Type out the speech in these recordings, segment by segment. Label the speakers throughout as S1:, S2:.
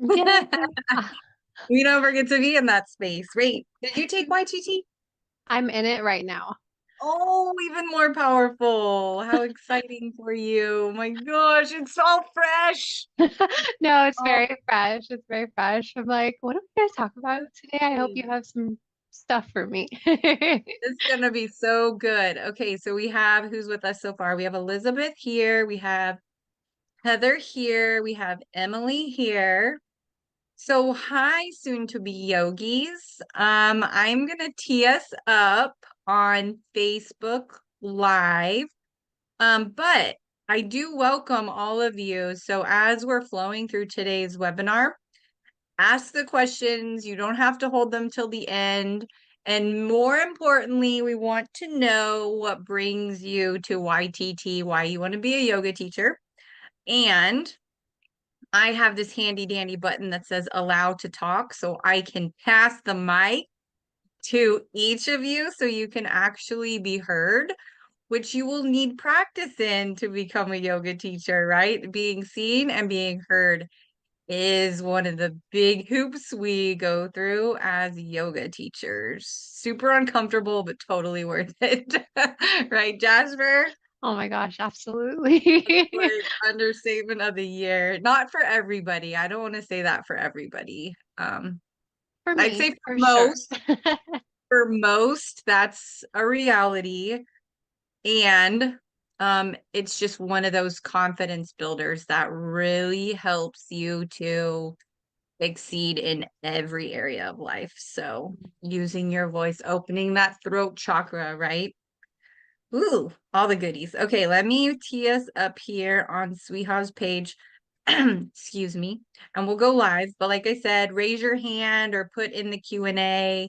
S1: Yeah.
S2: We never get to be in that space. Wait, did you take YTT?
S1: I'm in it right now.
S2: Oh, even more powerful. How exciting for you. My gosh, it's all fresh.
S1: No, it's
S2: Oh,
S1: very fresh. It's very fresh. I'm like, what are we going to talk about today? I hope you have some stuff for me.
S2: it's gonna be so good. Okay, so we have who's with us so far. We have Elizabeth here, we have Heather here, we have Emily here. So hi, soon to be yogis. I'm gonna tee us up on Facebook Live. But I do welcome all of you. So as we're flowing through today's webinar, ask the questions. You don't have to hold them till the end. And more importantly, we want to know what brings you to YTT, why you want to be a yoga teacher. And I have this handy dandy button that says allow to talk. So I can pass the mic to each of you so you can actually be heard, which you will need practice in to become a yoga teacher, right? Being seen and being heard is one of the big hoops we go through as yoga teachers. Super uncomfortable, but totally worth it. Right, Jasper?
S1: Oh my gosh, absolutely.
S2: Like understatement of the year. Not for everybody. I don't want to say that for everybody.
S1: For
S2: I'd
S1: me,
S2: say
S1: for sure.
S2: for most, that's a reality. And it's just one of those confidence builders that really helps you to exceed in every area of life. So using your voice, opening that throat chakra, right? Ooh, all the goodies. Okay, let me tee us up here on SWIHA's page. Excuse me. And we'll go live. But like I said, raise your hand or put in the Q&A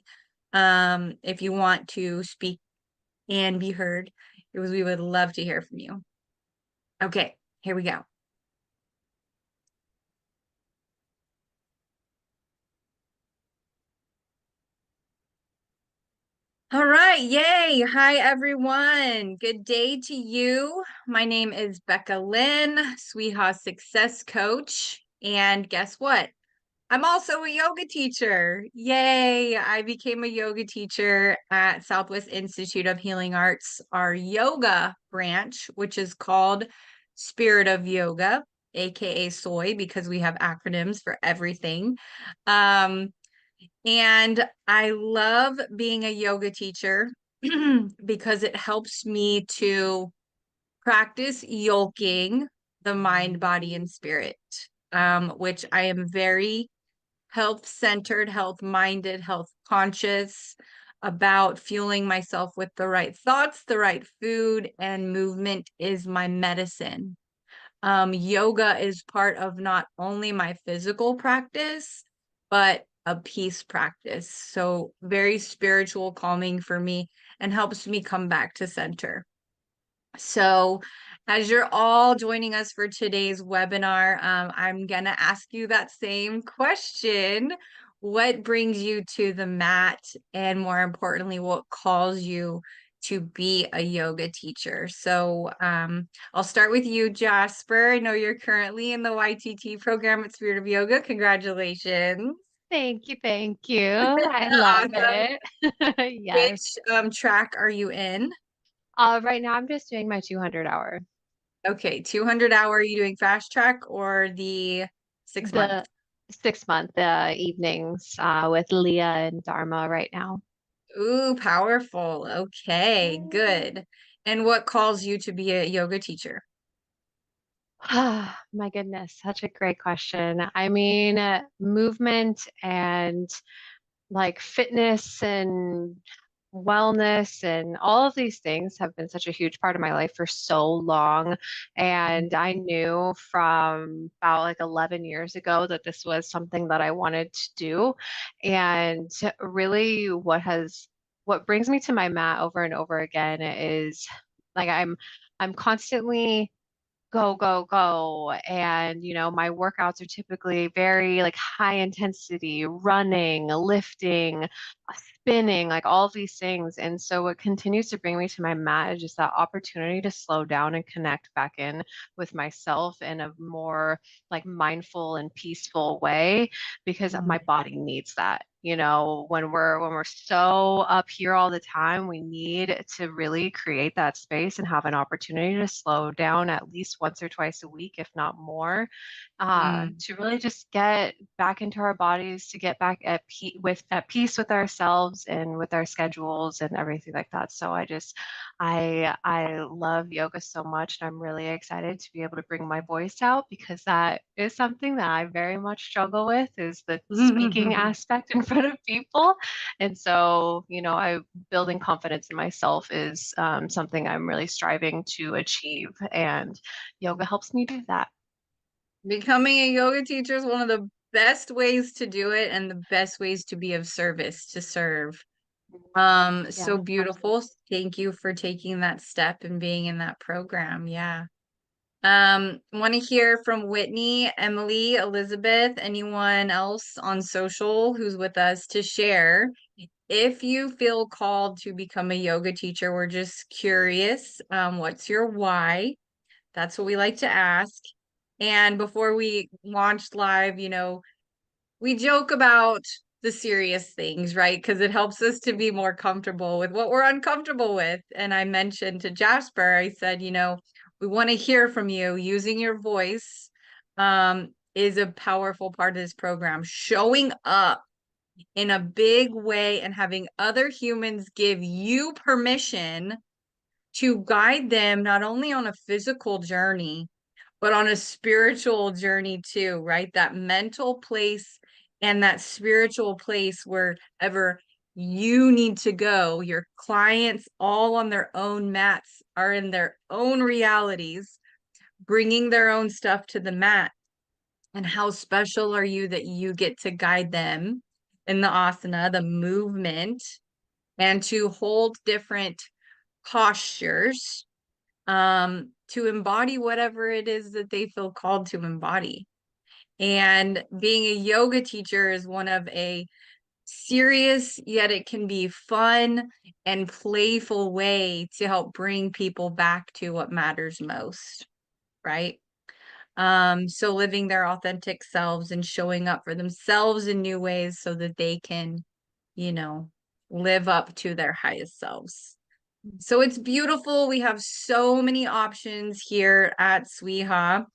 S2: if you want to speak and be heard. We would love to hear from you. Okay, here we go. All right, yay. Hi, everyone. Good day to you. My name is Becca Lynn, SWIHA Success Coach. And guess what? I'm also a yoga teacher. Yay. I became a yoga teacher at Southwest Institute of Healing Arts, our yoga branch, which is called Spirit of Yoga, aka SOY, because we have acronyms for everything. And I love being a yoga teacher because it helps me to practice yoking the mind, body, and spirit, which I am very health-centered, health-minded, health-conscious about fueling myself with the right thoughts, the right food, and movement is my medicine. Yoga is part of not only my physical practice, but a peace practice. So very spiritual, calming for me and helps me come back to center. So as you're all joining us for today's webinar, I'm going to ask you that same question. What brings you to the mat? And more importantly, what calls you to be a yoga teacher? So I'll start with you, Jasper. I know you're currently in the YTT program at Spirit of Yoga. Congratulations.
S1: Thank you, thank you. I love
S2: Awesome.
S1: it. Yes.
S2: Which track are you in?
S1: Right now I'm just doing my 200 hour.
S2: Okay, 200 hour, are you doing fast track or the 6 month?
S1: The 6 month evenings with Leah and Dharma right now.
S2: Ooh, powerful. Okay, good. And what calls you to be a yoga teacher?
S1: My goodness, such a great question. I mean, movement and like fitness and wellness and all of these things have been such a huge part of my life for so long. And I knew from about like 11 years ago that this was something that I wanted to do. And really what brings me to my mat over and over again is like I'm constantly go, go, go. And, my workouts are typically very like high intensity, running, lifting, spinning, like all of these things. And so what continues to bring me to my mat is just that opportunity to slow down and connect back in with myself in a more like mindful and peaceful way because my
S2: Mm,
S1: body needs that. You know, when we're so up here all the time, we need to really create that space and have an opportunity to slow down at least once or twice a week, if not more,
S2: mm.
S1: to really just get back into our bodies, to get back at peace with ourselves and with our schedules and everything like that. So I love yoga so much, and I'm really excited to be able to bring my voice out because that is something that I very much struggle with is the speaking aspect in front of people. And so, you know, I building confidence in myself is something I'm really striving to achieve, and yoga helps me do that.
S2: Becoming a yoga teacher is one of the best ways to do it and the best ways to be of service, to serve. So
S1: Yeah,
S2: beautiful.
S1: absolutely.
S2: Thank you for taking that step and being in that program. Yeah. Want to hear from Whitney, Emily, Elizabeth, anyone else on social who's with us to share. If you feel called to become a yoga teacher, we're just curious, what's your why? That's what we like to ask. And before we launched live, we joke about the serious things, right? Because it helps us to be more comfortable with what we're uncomfortable with. And I mentioned to Jasper, I said, we want to hear from you. Using your voice is a powerful part of this program. Showing up in a big way and having other humans give you permission to guide them not only on a physical journey, but on a spiritual journey too, right? That mental place and that spiritual place wherever you need to go. Your clients, all on their own mats, are in their own realities, bringing their own stuff to the mat. And how special are you that you get to guide them in the asana, the movement, and to hold different postures to embody whatever it is that they feel called to embody. And being a yoga teacher is one of a serious, yet it can be fun and playful way to help bring people back to what matters most, right? So living their authentic selves and showing up for themselves in new ways so that they can, you know, live up to their highest selves. So it's beautiful. We have so many options here at SWIHA.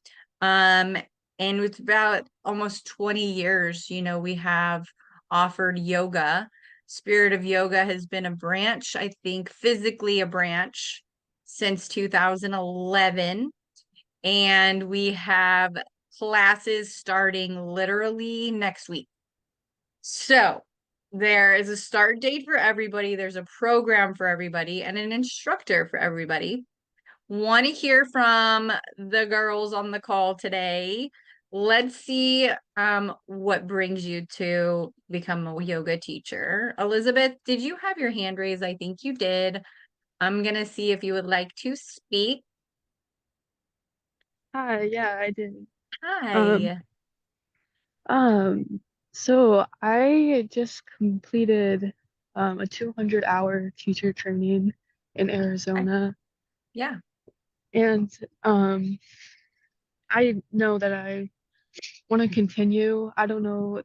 S2: Um, and it's about almost 20 years, we have offered yoga. Spirit of Yoga has been a branch, I think physically a branch since 2011. And we have classes starting literally next week. So there is a start date for everybody, there's a program for everybody, and an instructor for everybody. Want to hear from the girls on the call today. Let's see what brings you to become a yoga teacher. Elizabeth, did you have your hand raised? I think you did. I'm gonna see if you would like to speak.
S3: Hi, yeah, I did. Um,
S2: Hi.
S3: um, so I just completed a 200-hour teacher training in
S2: Hi.
S3: Arizona,
S2: Yeah.
S3: and I know that I want to continue. I don't know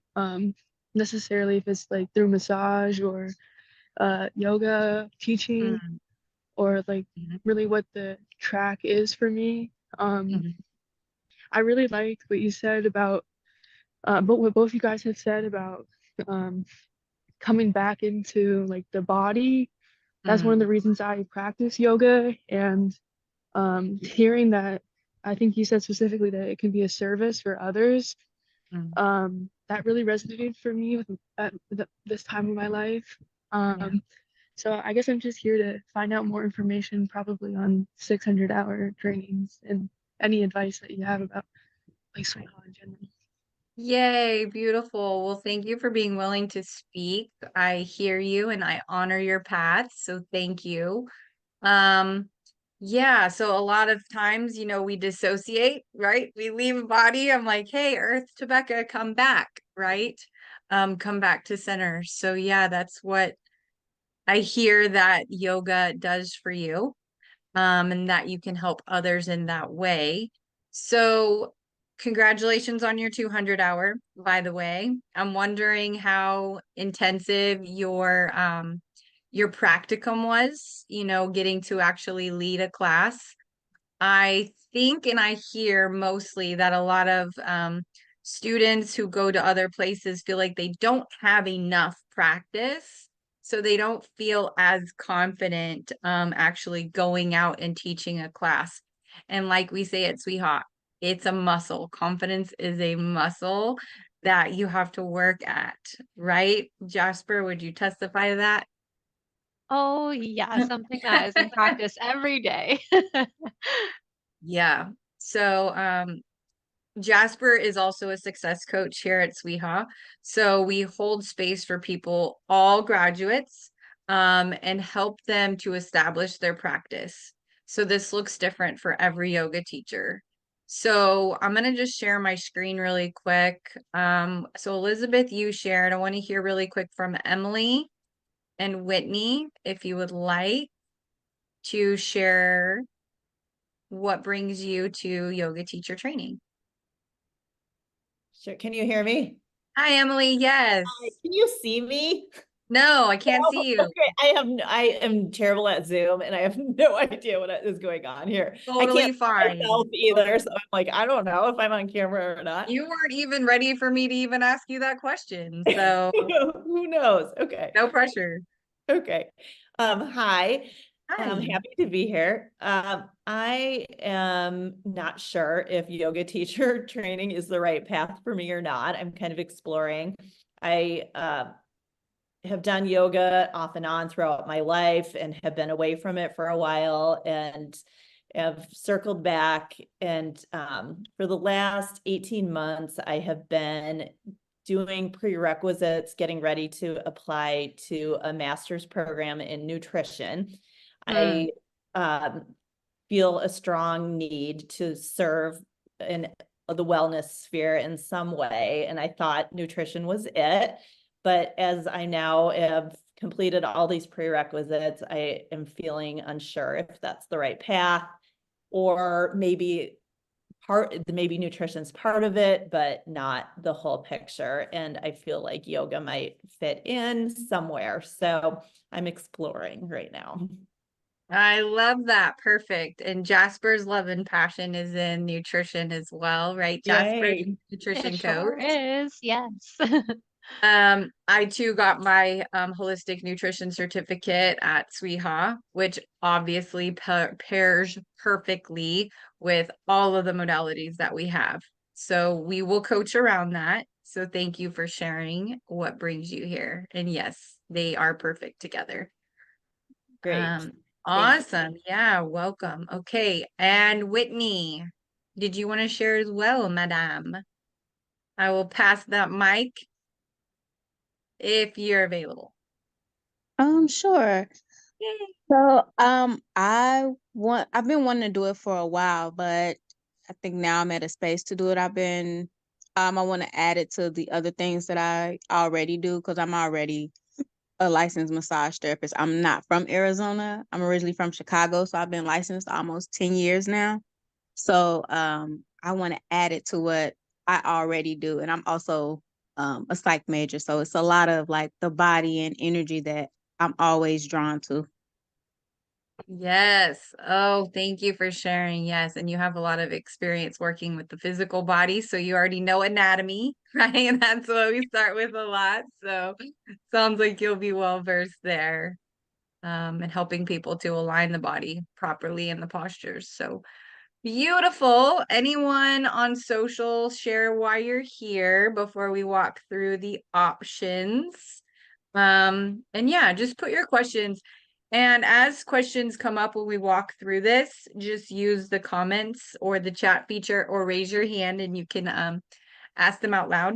S3: necessarily if it's like through massage or yoga teaching
S2: Mm,
S3: or like
S2: mhm,
S3: really what the track is for me. Um,
S2: mhm,
S3: I really liked what you said about but what both you guys have said about um, coming back into like the body. That's one of the
S2: mm,
S3: reasons I practice yoga. And hearing that, I think you said specifically that it can be a service for others.
S2: mm.
S3: That really resonated for me with this time of my life.
S2: Yeah.
S3: Um, so I guess I'm just here to find out more information, probably on 600-hour trainings and any advice that you have about like SWIHA in general.
S2: Yay, beautiful. Well, thank you for being willing to speak. I hear you and I honor your path, so thank you. Um, Yeah, so a lot of times, you know, we dissociate, right? We leave body. I'm like, hey, Earth, Tebecca, come back, right? Come back to center. So yeah, that's what I hear that yoga does for you, and that you can help others in that way. So congratulations on your 200 hour, by the way. I'm wondering how intensive your practicum was, you know, getting to actually lead a class. I think and I hear mostly that a lot of students who go to other places feel like they don't have enough practice. So they don't feel as confident actually going out and teaching a class. And like we say at SWIHA, it's a muscle. Confidence is a muscle that you have to work at, right? Jasper, would you testify to that?
S1: Oh, yeah, something that is in practice every day.
S2: Yeah. So Jasper is also a success coach here at SWIHA. So we hold space for people, all graduates, and help them to establish their practice. So this looks different for every yoga teacher. So I'm going to just share my screen really quick. So Elizabeth, you shared. I want to hear really quick from Emily and Whitney, if you would like to share what brings you to yoga teacher training.
S4: Sure. Can you hear me?
S2: Hi, Emily. Yes.
S4: Hi, can you see me?
S2: No, I can't see you.
S4: Okay, I am terrible at Zoom and I have no idea what is going on here. I
S2: Totally
S4: can't see
S2: fine.
S4: myself either, so I'm like, I don't know if I'm on camera or not.
S2: You weren't even ready for me to even ask you that question, so
S4: Who knows? Okay.
S2: no pressure.
S4: Okay. Hi. I'm
S2: Hi.
S4: happy to be here. I am not sure if yoga teacher training is the right path for me or not. I'm kind of exploring. I have done yoga off and on throughout my life and have been away from it for a while and have circled back. And for the last 18 months, I have been doing prerequisites, getting ready to apply to a master's program in nutrition. I feel a strong need to serve in the wellness sphere in some way. And I thought nutrition was it. But as I now have completed all these prerequisites, I am feeling unsure if that's the right path, or maybe nutrition's part of it, but not the whole picture. And I feel like yoga might fit in somewhere. So I'm exploring right now.
S2: I love that. Perfect. And Jasper's love and passion is in nutrition as well, right? Jasper,
S4: Yay.
S2: nutrition
S1: It sure
S2: coach.
S1: is, yes.
S2: I too got my holistic nutrition certificate at SWIHA, which obviously pairs perfectly with all of the modalities that we have. So we will coach around that. So thank you for sharing what brings you here. And yes, they are perfect together.
S4: Great. Thank you.
S2: Awesome. Yeah, welcome. Okay. And Whitney, did you want to share as well, Madame? I will pass that mic if you're available.
S5: Sure.
S2: Yay.
S5: So, I've been wanting to do it for a while, but I think now I'm at a space to do it. I want to add it to the other things that I already do because I'm already a licensed massage therapist. I'm not from Arizona. I'm originally from Chicago, so I've been licensed almost 10 years now. So, I want to add it to what I already do, and I'm also a psych major, so it's a lot of like the body and energy that I'm always drawn to.
S2: Yes. Oh, thank you for sharing. Yes. And you have a lot of experience working with the physical body. So you already know anatomy, right? And that's what we start with a lot. So sounds like you'll be well versed there, and helping people to align the body properly in the postures. So beautiful. Anyone on social share why you're here before we walk through the options? And yeah, just put your questions. And as questions come up when we walk through this, just use the comments or the chat feature or raise your hand and you can ask them out loud.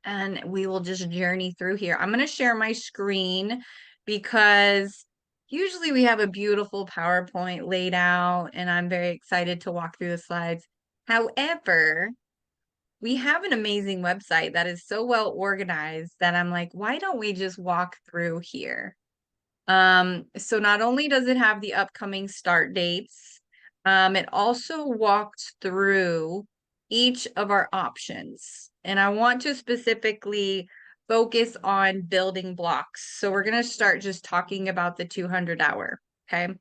S2: And we will just journey through here. I'm going to share my screen because Usually we have a beautiful PowerPoint laid out, and I'm very excited to walk through the slides. However, we have an amazing website that is so well organized that I'm like, why don't we just walk through here? So not only does it have the upcoming start dates, it also walks through each of our options. And I want to specifically focus on building blocks. So we're going to start just talking about the 200 hour. Okay.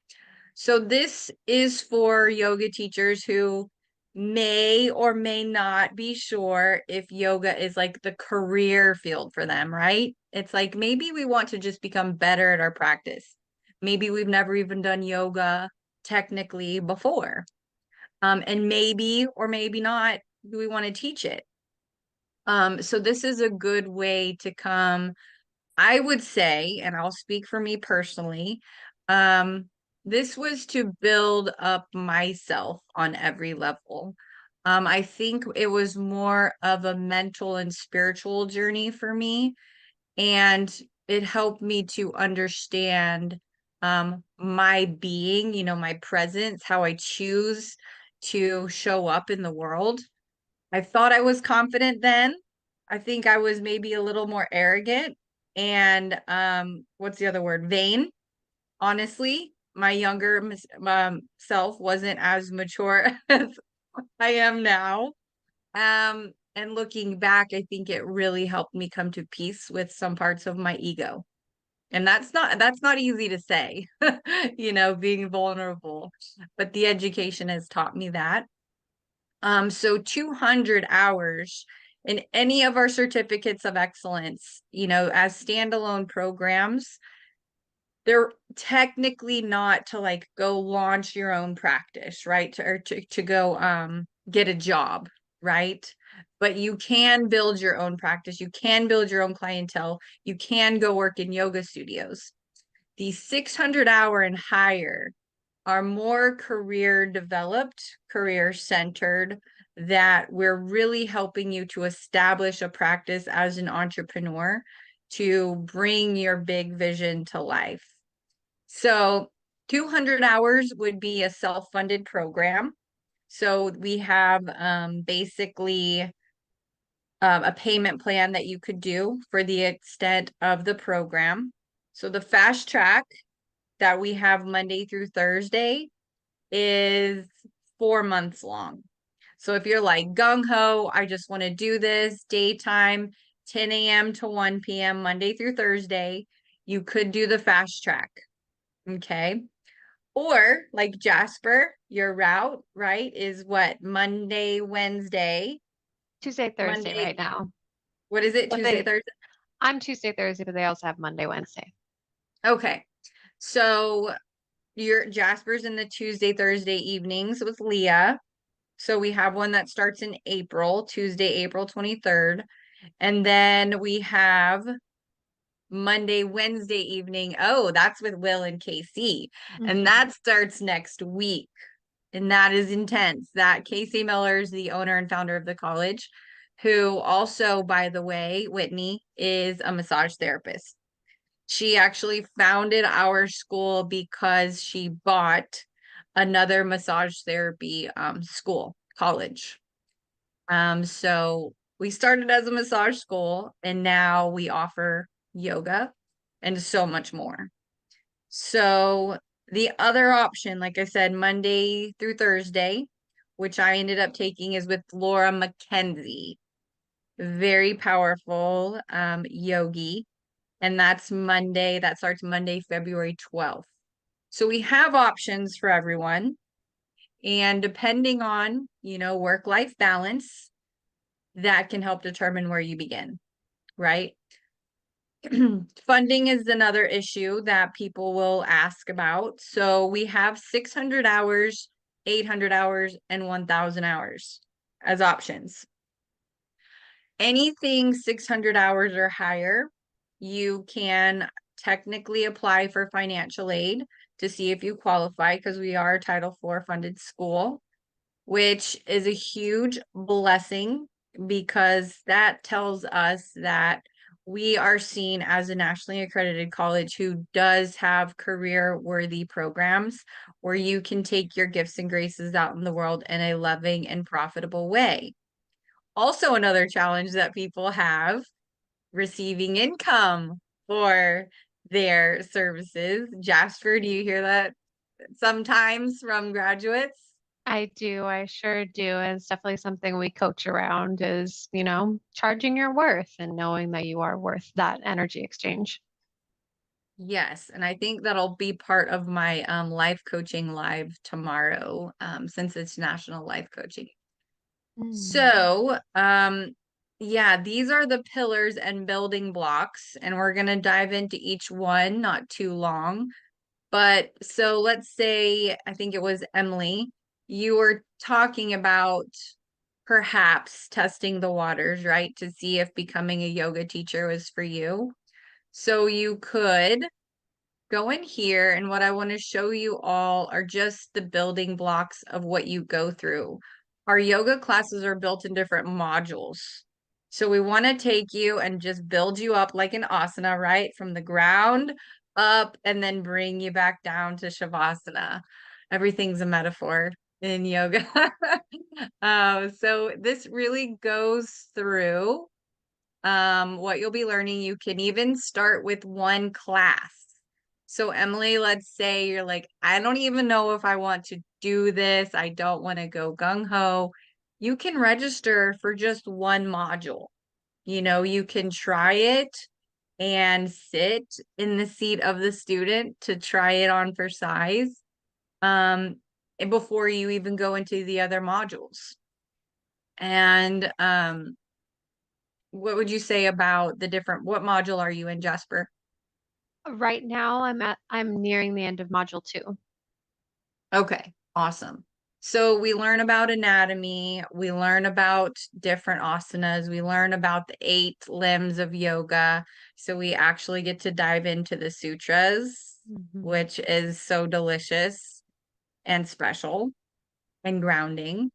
S2: So this is for yoga teachers who may or may not be sure if yoga is like the career field for them, right? It's like maybe we want to just become better at our practice. Maybe we've never even done yoga technically before. And maybe or maybe not do we want to teach it. So this is a good way to come, I would say, and I'll speak for me personally, this was to build up myself on every level. I think it was more of a mental and spiritual journey for me, and it helped me to understand my being, you know, my presence, how I choose to show up in the world. I thought I was confident then. I think I was maybe a little more arrogant and what's the other word? Vain. Honestly, my younger self wasn't as mature as I am now. And looking back, I think it really helped me come to peace with some parts of my ego. And that's not easy to say, you know, being vulnerable, but the education has taught me that. So 200 hours in any of our certificates of excellence, you know, as standalone programs, they're technically not to like go launch your own practice, right? Or to go get a job, right? But you can build your own practice. You can build your own clientele. You can go work in yoga studios. The 600 hour and higher are more career developed, career centered, that we're really helping you to establish a practice as an entrepreneur to bring your big vision to life. So 200 hours would be a self-funded program. So we have basically a payment plan that you could do for the extent of the program. So the fast track that we have Monday through Thursday is 4 months long. So if you're like gung-ho, I just want to do this daytime, 10 a.m. to 1 p.m. Monday through Thursday, you could do the fast track. Okay. Or like Jasper, your route, right, is what? Monday, Wednesday.
S1: Tuesday, Thursday
S2: Monday,
S1: right now.
S2: what is it?
S1: But
S2: Tuesday,
S1: they,
S2: Thursday?
S1: I'm Tuesday, Thursday, but they also have Monday, Wednesday.
S2: Okay. So your Jasper's in the Tuesday, Thursday evenings with Leah. So we have one that starts in April, Tuesday, April 23rd. And then we have Monday, Wednesday evening. Oh, that's with Will and KC. And that starts next week. And that is intense. That Casey Miller is the owner and founder of the college, who also, by the way, Whitney, is a massage therapist. She actually founded our school because she bought another massage therapy school, college. So we started as a massage school, and now we offer yoga and so much more. So the other option, like I said, Monday through Thursday, which I ended up taking, is with Laura McKenzie. Very powerful yogi. And that's Monday. That starts Monday, February 12th. So we have options for everyone. And depending on, you know, work-life balance, that can help determine where you begin, right? Funding is another issue that people will ask about. So we have 600 hours, 800 hours, and 1,000 hours as options. Anything 600 hours or higher, you can technically apply for financial aid to see if you qualify, because we are a Title IV funded school, which is a huge blessing because that tells us that we are seen as a nationally accredited college who does have career worthy programs where you can take your gifts and graces out in the world in a loving and profitable way. Also, another challenge that people have, receiving income for their services. Jasper, do you hear that sometimes from graduates?
S1: I do, I sure do. And it's definitely something we coach around is, charging your worth and knowing that you are worth that energy exchange.
S2: Yes, and I think that'll be part of my life coaching live tomorrow, since it's National Life Coaching. So, yeah, these are the pillars and building blocks, and we're going to dive into each one, not too long. But so let's say, I think it was Emily, you were talking about perhaps testing the waters, right? To see if becoming a yoga teacher was for you. So you could go in here, and what I want to show you all are just the building blocks of what you go through. Our yoga classes are built in different modules. So we want to take you and just build you up like an asana, right? From the ground up and then bring you back down to Shavasana. Everything's a metaphor in yoga. So this really goes through what you'll be learning. You can even start with one class. So Emily, let's say you're like, I don't even know if I want to do this. I don't want to go gung-ho. You can register for just one module. You can try it and sit in the seat of the student to try it on for size before you even go into the other modules. And what would you say about what module are you in, Jasper?
S1: Right now, I'm nearing the end of module 2.
S2: Okay, awesome. So we learn about anatomy, we learn about different asanas, we learn about the 8 limbs of yoga. So we actually get to dive into the sutras, which is so delicious and special and grounding.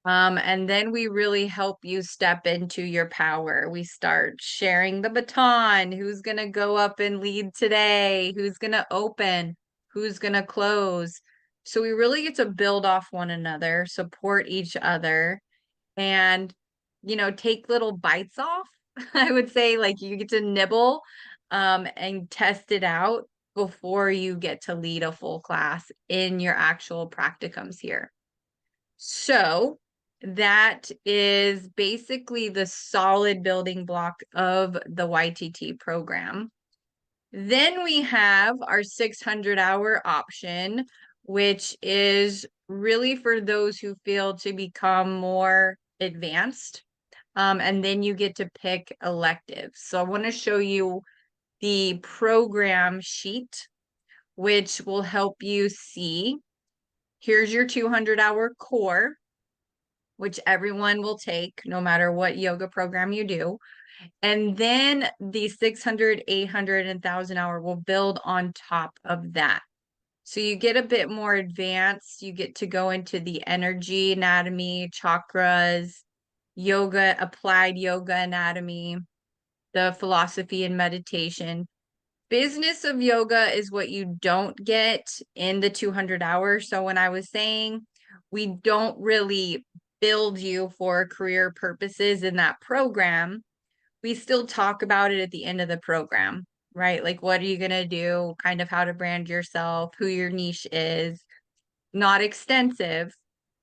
S2: And then we really help you step into your power. We start sharing the baton. Who's going to go up and lead today? Who's going to open? Who's going to close? So we really get to build off one another, support each other, and, take little bites off. I would say, like, you get to nibble and test it out before you get to lead a full class in your actual practicums here. So that is basically the solid building block of the YTT program. Then we have our 600-hour option, which is really for those who feel to become more advanced. And then you get to pick electives. So I want to show you the program sheet, which will help you see. Here's your 200-hour core, which everyone will take no matter what yoga program you do. And then the 600, 800, and 1,000-hour will build on top of that. So you get a bit more advanced. You get to go into the energy anatomy, chakras, yoga, applied yoga anatomy, the philosophy and meditation. Business of yoga is what you don't get in the 200 hours. So when I was saying we don't really build you for career purposes in that program, we still talk about it at the end of the program, right? Like, what are you going to do? Kind of how to brand yourself, who your niche is, not extensive.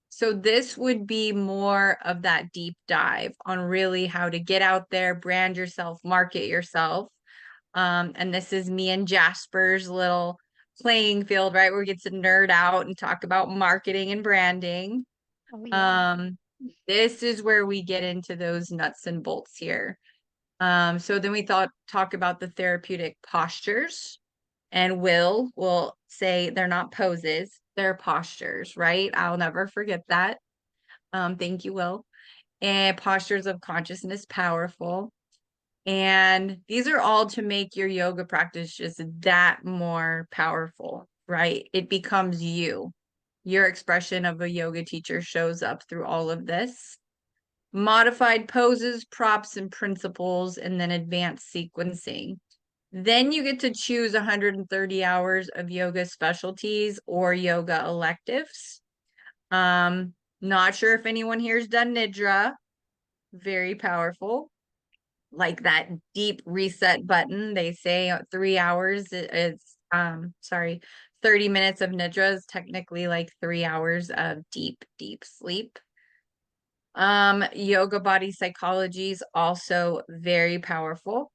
S2: So this would be more of that deep dive on really how to get out there, brand yourself, market yourself. And this is me and Jasper's little playing field, right? Where we get to nerd out and talk about marketing and branding.
S1: Oh, yeah.
S2: This is where we get into those nuts and bolts here. So then we talk about the therapeutic postures, and Will say they're not poses, they're postures, right? I'll never forget that. Thank you, Will. And postures of consciousness, powerful. And these are all to make your yoga practice just that more powerful, right? It becomes you. Your expression of a yoga teacher shows up through all of this. modified poses, props, and principles, and then advanced sequencing. Then you get to choose 130 hours of yoga specialties or yoga electives. Not sure if anyone here's done Nidra. Very powerful. Like that deep reset button. They say 3 hours is 30 minutes of Nidra is technically like 3 hours of deep, deep sleep. Yoga body psychology is also very powerful.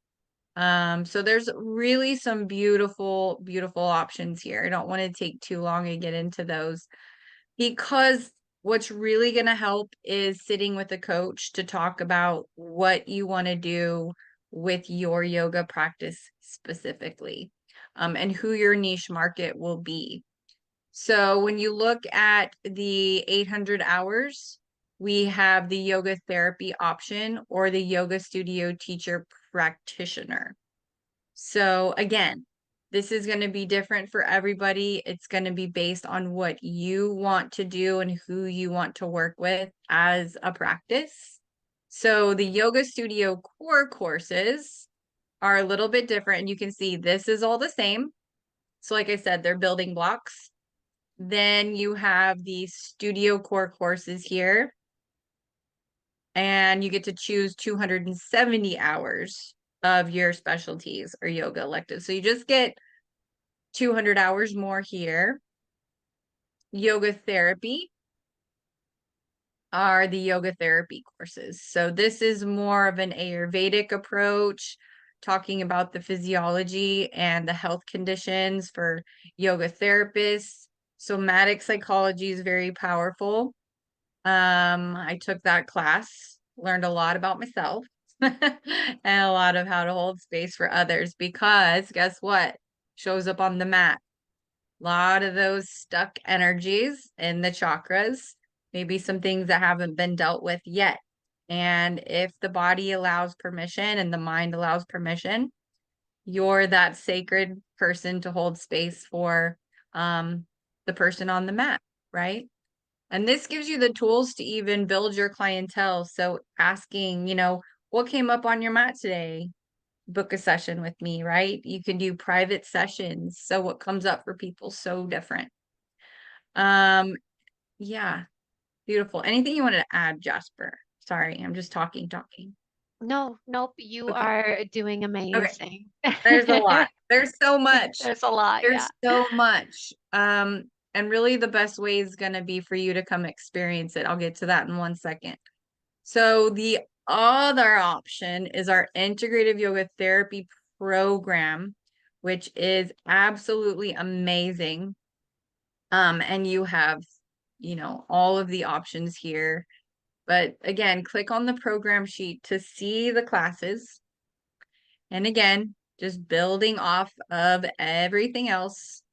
S2: So there's really some beautiful, beautiful options here. I don't want to take too long to get into those, because what's really going to help is sitting with a coach to talk about what you want to do with your yoga practice specifically, and who your niche market will be. So when you look at the 800 hours, we have the yoga therapy option or the yoga studio teacher practitioner. So again, this is going to be different for everybody. It's going to be based on what you want to do and who you want to work with as a practice. So the yoga studio core courses are a little bit different. And you can see this is all the same. So like I said, they're building blocks. Then you have the studio core courses here. And you get to choose 270 hours of your specialties or yoga electives. So you just get 200 hours more here. Yoga therapy are the yoga therapy courses. So this is more of an Ayurvedic approach, talking about the physiology and the health conditions for yoga therapists. Somatic psychology is very powerful. I took that class, learned a lot about myself and a lot of how to hold space for others, because guess what? Shows up on the mat. A lot of those stuck energies in the chakras, maybe some things that haven't been dealt with yet. And if the body allows permission and the mind allows permission, you're that sacred person to hold space for the person on the mat, right? And this gives you the tools to even build your clientele. So asking, what came up on your mat today? Book a session with me, right? You can do private sessions. So what comes up for people so different. Yeah, beautiful. Anything you wanted to add, Jasper? Sorry, I'm just talking.
S1: No, nope, you
S2: Okay.
S1: are doing amazing.
S2: There's a lot. There's so much.
S1: There's a lot,
S2: There's
S1: yeah.
S2: so much. And really the best way is going to be for you to come experience it. I'll get to that in 1 second. So the other option is our integrative yoga therapy program, which is absolutely amazing. And you have, all of the options here. But again, click on the program sheet to see the classes. And again, just building off of everything else.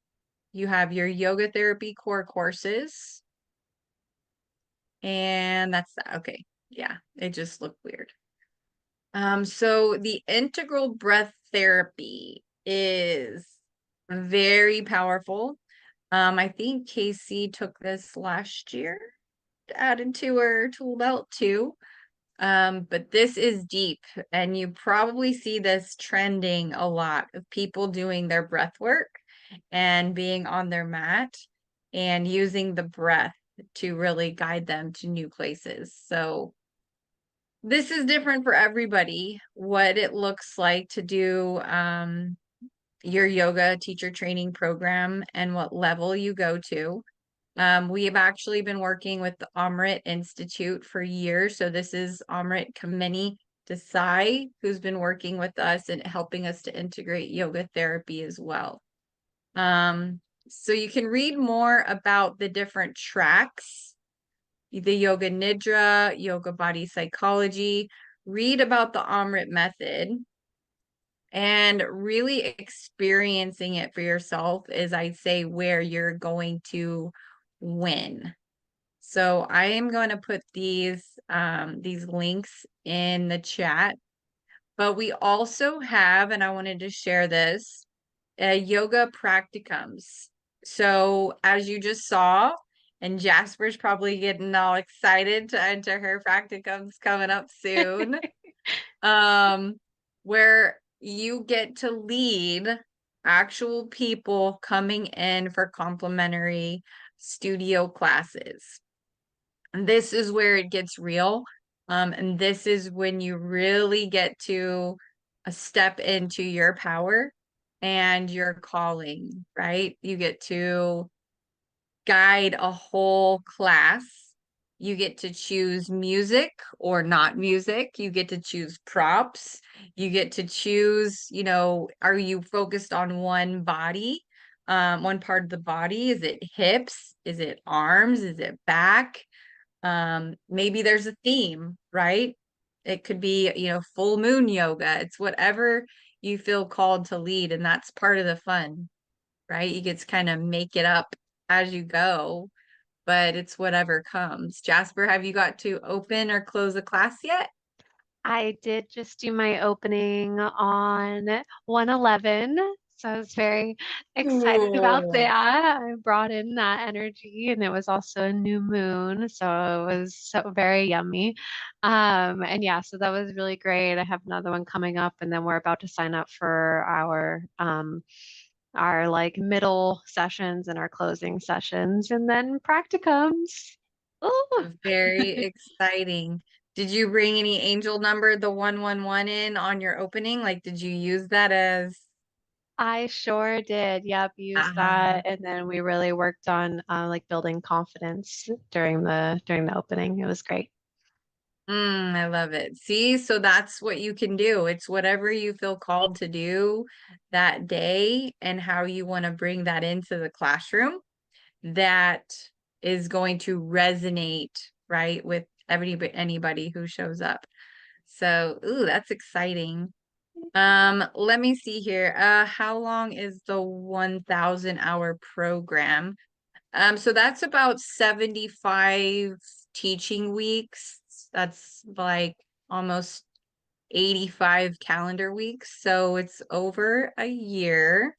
S2: You have your yoga therapy core courses. And that's that. Okay. Yeah, it just looked weird. So the integral breath therapy is very powerful. I think Casey took this last year to add into her tool belt too. But this is deep, and you probably see this trending a lot of people doing their breath work and being on their mat and using the breath to really guide them to new places. So this is different for everybody, what it looks like to do your yoga teacher training program and what level you go to. We have actually been working with the Amrit Institute for years. So this is Amrit Kamini Desai, who's been working with us and helping us to integrate yoga therapy as well. So you can read more about the different tracks, the yoga nidra, yoga body psychology, read about the Amrit method, and really experiencing it for yourself is, I'd say, where you're going to win. So I am going to put these links in the chat, but we also have, and I wanted to share this, yoga practicums. So as you just saw, And Jasper's probably getting all excited to enter her practicums coming up soon. Where you get to lead actual people coming in for complimentary studio classes. And this is where it gets real. And this is when you really get to step into your power and your calling, right? You get to guide a whole class. You get to choose music or not music. You get to choose props. You get to choose, are you focused on one body, one part of the body? Is it hips? Is it arms? Is it back? Maybe there's a theme, right? It could be, full moon yoga. It's whatever you feel called to lead. And that's part of the fun, right? You get to kind of make it up as you go, but it's whatever comes. Jasper, have you got to open or close a class yet?
S1: I did just do my opening on 111, so I was very excited about
S2: Cool.
S1: that. I brought in that energy, and it was also a new moon, so it was so very yummy. And yeah, so that was really great. I have another one coming up, and then we're about to sign up for our like middle sessions and our closing sessions, and then practicums. Oh.
S2: Very exciting. Did you bring any angel number, the 111 in on your opening? Like, did you use that as
S1: I sure did. Yep, used that, and then we really worked on like building confidence during the opening. It was great.
S2: I love it. See, so that's what you can do. It's whatever you feel called to do that day and how you want to bring that into the classroom that is going to resonate, right, with anybody who shows up. So, ooh, that's exciting. Let me see here. How long is the 1,000-hour program? So that's about 75 teaching weeks. That's like almost 85 calendar weeks. So it's over a year.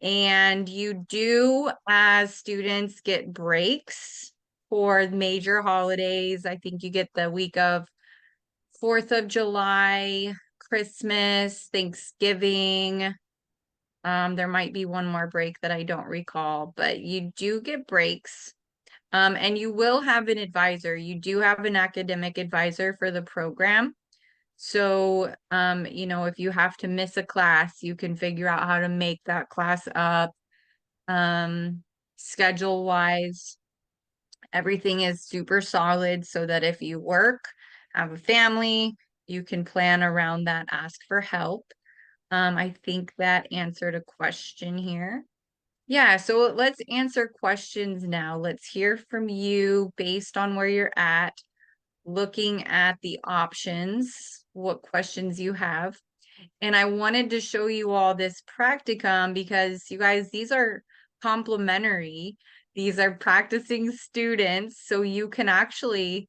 S2: And you do, as students, get breaks for major holidays. I think you get the week of 4th of July, Christmas, Thanksgiving. There might be one more break that I don't recall, but you do get breaks. And you will have an advisor. You do have an academic advisor for the program. So, if you have to miss a class, you can figure out how to make that class up. Schedule wise, everything is super solid so that if you work, have a family, you can plan around that, ask for help. I think that answered a question here. Yeah, so let's answer questions now. Let's hear from you based on where you're at, looking at the options, what questions you have. And I wanted to show you all this practicum because you guys, these are complimentary. These are practicing students, so you can actually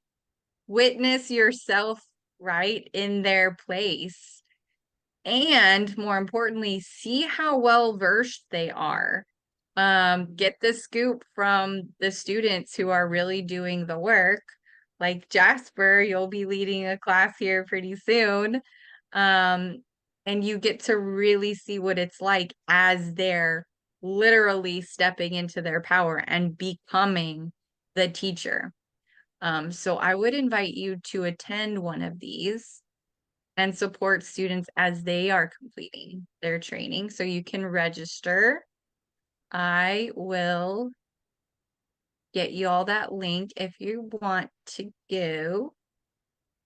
S2: witness yourself, right, in their place. And more importantly, see how well versed they are. Get the scoop from the students who are really doing the work. Like Jasper, you'll be leading a class here pretty soon. And you get to really see what it's like as they're literally stepping into their power and becoming the teacher. So I would invite you to attend one of these and support students as they are completing their training. So you can register. I will get you all that link if you want to go.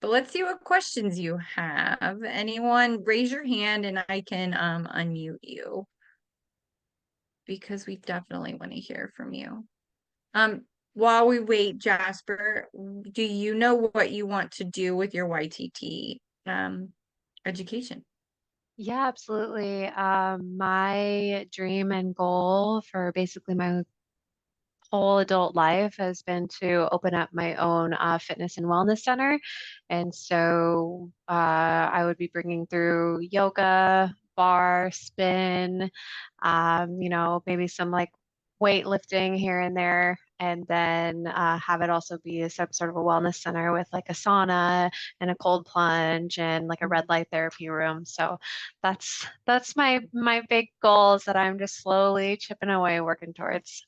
S2: But let's see what questions you have. Anyone, raise your hand and I can unmute you because we definitely want to hear from you. While we wait, Jasper, do you know what you want to do with your YTT education?
S1: Yeah, absolutely. My dream and goal for basically my whole adult life has been to open up my own fitness and wellness center. And so I would be bringing through yoga, bar, spin, maybe some like weightlifting here and there. and then have it also be some sort of a wellness center with like a sauna and a cold plunge and like a red light therapy room. So that's my big goals that I'm just slowly chipping away working towards.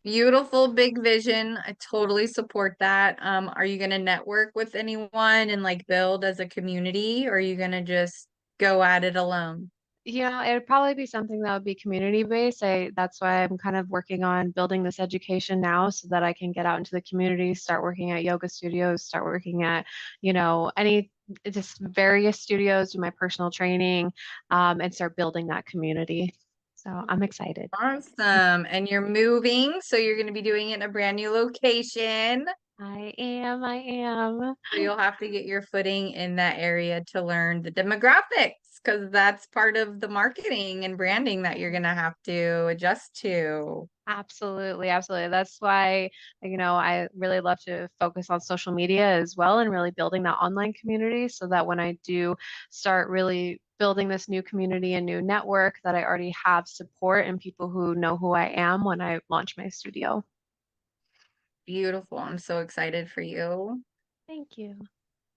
S2: Beautiful big vision. I totally support that. Are you gonna network with anyone and like build as a community, or are you gonna just go at it alone?
S1: You know, it would probably be something that would be community based. That's why I'm kind of working on building this education now so that I can get out into the community, start working at yoga studios, start working at, any just various studios, do my personal training, and start building that community. So I'm excited.
S2: Awesome. And you're moving, so you're gonna be doing it in a brand new location.
S1: I am.
S2: So you'll have to get your footing in that area to learn the demographics, because that's part of the marketing and branding that you're gonna have to adjust to.
S1: Absolutely, absolutely. That's why, I really love to focus on social media as well and really building that online community so that when I do start really building this new community and new network, that I already have support and people who know who I am when I launch my studio.
S2: Beautiful. I'm so excited for you.
S1: Thank you.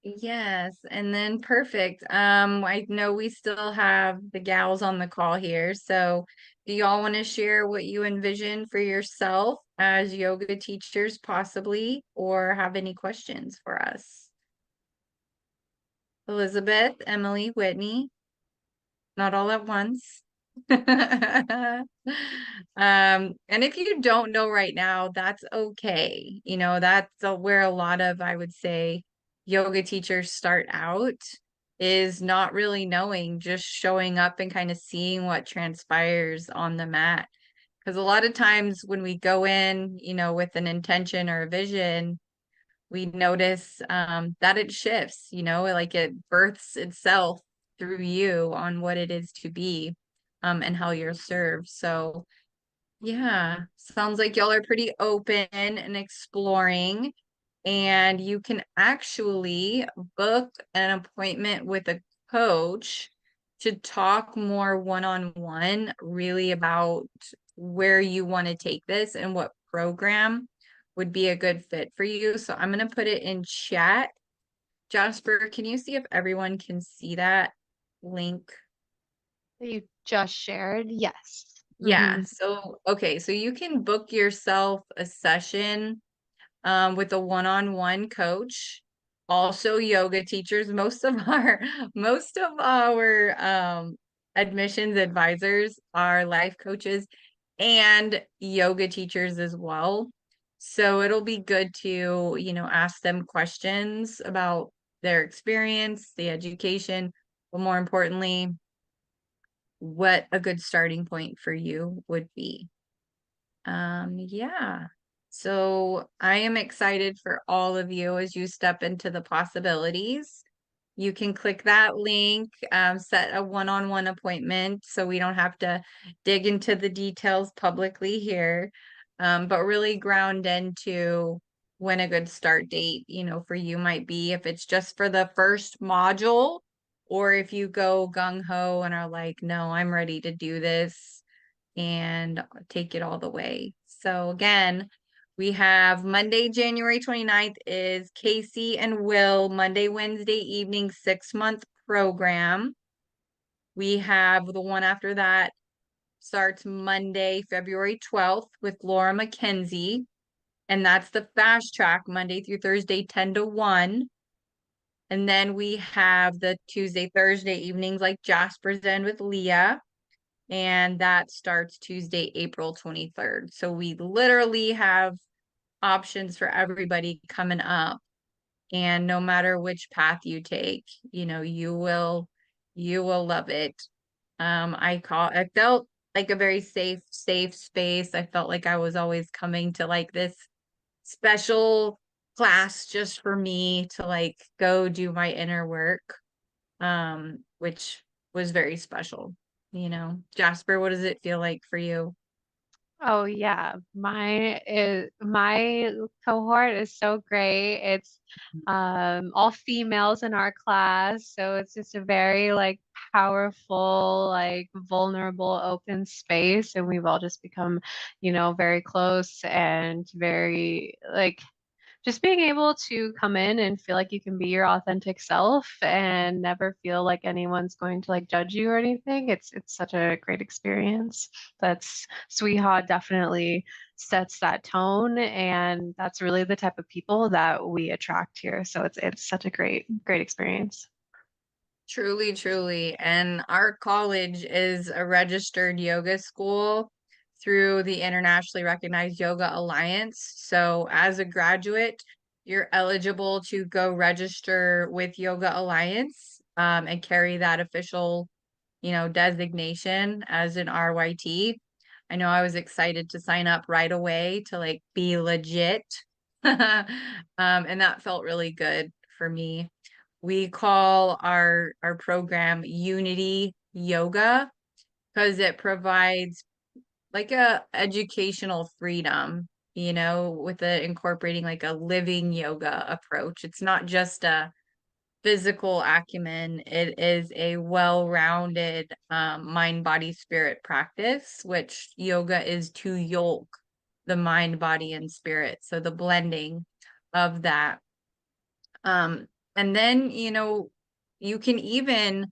S2: Yes, and then perfect. I know we still have the gals on the call here, so do y'all want to share what you envision for yourself as yoga teachers possibly, or have any questions for us? Elizabeth, Emily, Whitney, not all at once. And if you don't know right now, that's okay. You know, that's where a lot of, I would say, yoga teachers start out, is not really knowing, just showing up and kind of seeing what transpires on the mat. Because a lot of times when we go in, with an intention or a vision, we notice that it shifts, like it births itself through you on what it is to be, and how you're served. So yeah, sounds like y'all are pretty open and exploring, and you can actually book an appointment with a coach to talk more one-on-one really about where you want to take this and what program would be a good fit for you. So I'm going to put it in chat. Jasper, can you see if everyone can see that link?
S1: That you just shared? Yes.
S2: Yeah. So, okay. So you can book yourself a session with a one-on-one coach. Also yoga teachers. Most of our admissions advisors are life coaches and yoga teachers as well. So it'll be good to, ask them questions about their experience, the education, but more importantly, what a good starting point for you would be. Yeah. So I am excited for all of you as you step into the possibilities. You can click that link, set a one-on-one appointment so we don't have to dig into the details publicly here, but really ground into when a good start date, for you might be, if it's just for the first module, or if you go gung-ho and are like, no, I'm ready to do this and take it all the way. So again, we have Monday, January 29th is Casey and Will, Monday, Wednesday evening, 6-month program. We have the one after that starts Monday, February 12th with Laura McKenzie. And that's the fast track Monday through Thursday, 10 to 1. And then we have the Tuesday, Thursday evenings like Jasper's in with Leah. And that starts Tuesday, April 23rd. So we literally have options for everybody coming up. And no matter which path you take, you will love it. I felt like a very safe space. I felt like I was always coming to like this special class just for me to like go do my inner work, which was very special. Jasper, what does it feel like for you?
S1: Oh yeah, my cohort is so great. It's all females in our class, so it's just a very like powerful, like vulnerable, open space, and we've all just become, very close and very like just being able to come in and feel like you can be your authentic self and never feel like anyone's going to like judge you or anything. It's such a great experience. That's SWIHA definitely sets that tone, and that's really the type of people that we attract here. So it's such a great experience.
S2: Truly, truly. And our college is a registered yoga school through the internationally recognized Yoga Alliance. So as a graduate, you're eligible to go register with Yoga Alliance, and carry that official, designation as an RYT. I know I was excited to sign up right away to like be legit. And that felt really good for me. We call our program Unity Yoga because it provides like a educational freedom, with incorporating like a living yoga approach. It's not just a physical acumen, it is a well-rounded mind, body, spirit practice, which yoga is to yolk the mind, body, and spirit. So the blending of that. And then, you can even,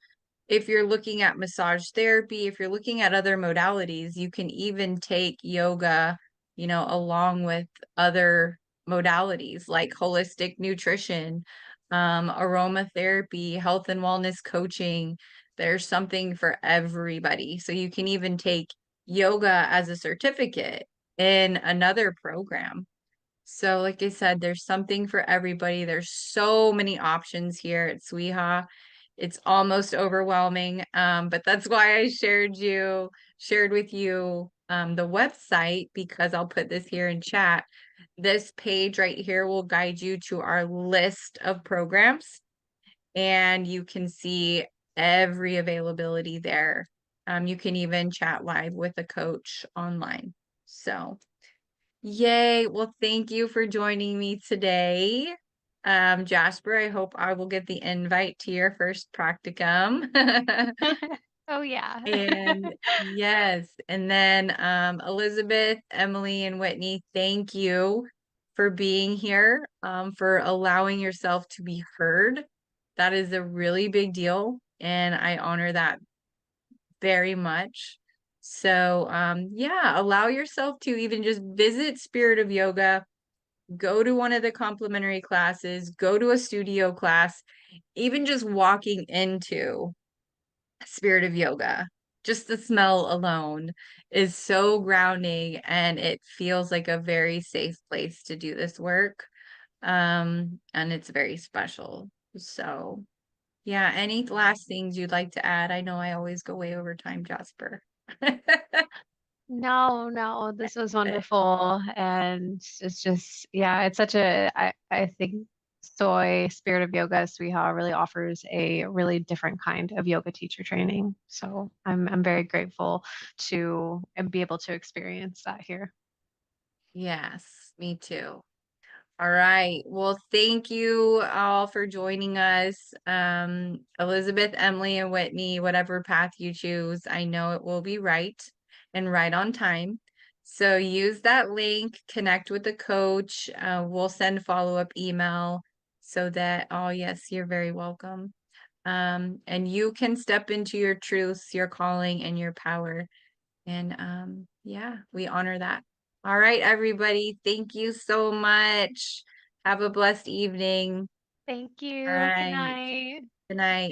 S2: if you're looking at massage therapy, if you're looking at other modalities, you can even take yoga, along with other modalities like holistic nutrition, aromatherapy, health and wellness coaching. There's something for everybody. So you can even take yoga as a certificate in another program. So, like I said, there's something for everybody. There's so many options here at SWIHA. It's almost overwhelming. But that's why I shared with you the website, because I'll put this here in chat. This page right here will guide you to our list of programs, and you can see every availability there. You can even chat live with a coach online. So yay. Well, thank you for joining me today. Jasper, I hope I will get the invite to your first practicum.
S1: Oh yeah.
S2: And yes, and then Elizabeth, Emily, and Whitney, thank you for being here, for allowing yourself to be heard. That is a really big deal, and I honor that very much. So yeah, allow yourself to even just visit Spirit of Yoga, go to one of the complimentary classes, go to a studio class, even just walking into Spirit of Yoga. Just the smell alone is so grounding, and it feels like a very safe place to do this work. And it's very special. So yeah, any last things you'd like to add? I know I always go way over time, Jasper.
S1: No, this was wonderful. And it's just, yeah, it's such I think Spirit of Yoga, SWIHA really offers a really different kind of yoga teacher training. So I'm very grateful to and be able to experience that here.
S2: Yes, me too. All right. Well, thank you all for joining us. Elizabeth, Emily, and Whitney, whatever path you choose, I know it will be right and right on time. So use that link, connect with the coach. We'll send follow-up email so that, oh yes, you're very welcome. And you can step into your truths, your calling, and your power. And yeah, we honor that. All right, everybody. Thank you so much. Have a blessed evening.
S1: Thank
S2: All
S1: you. Good
S2: right.
S1: night.
S2: Good night.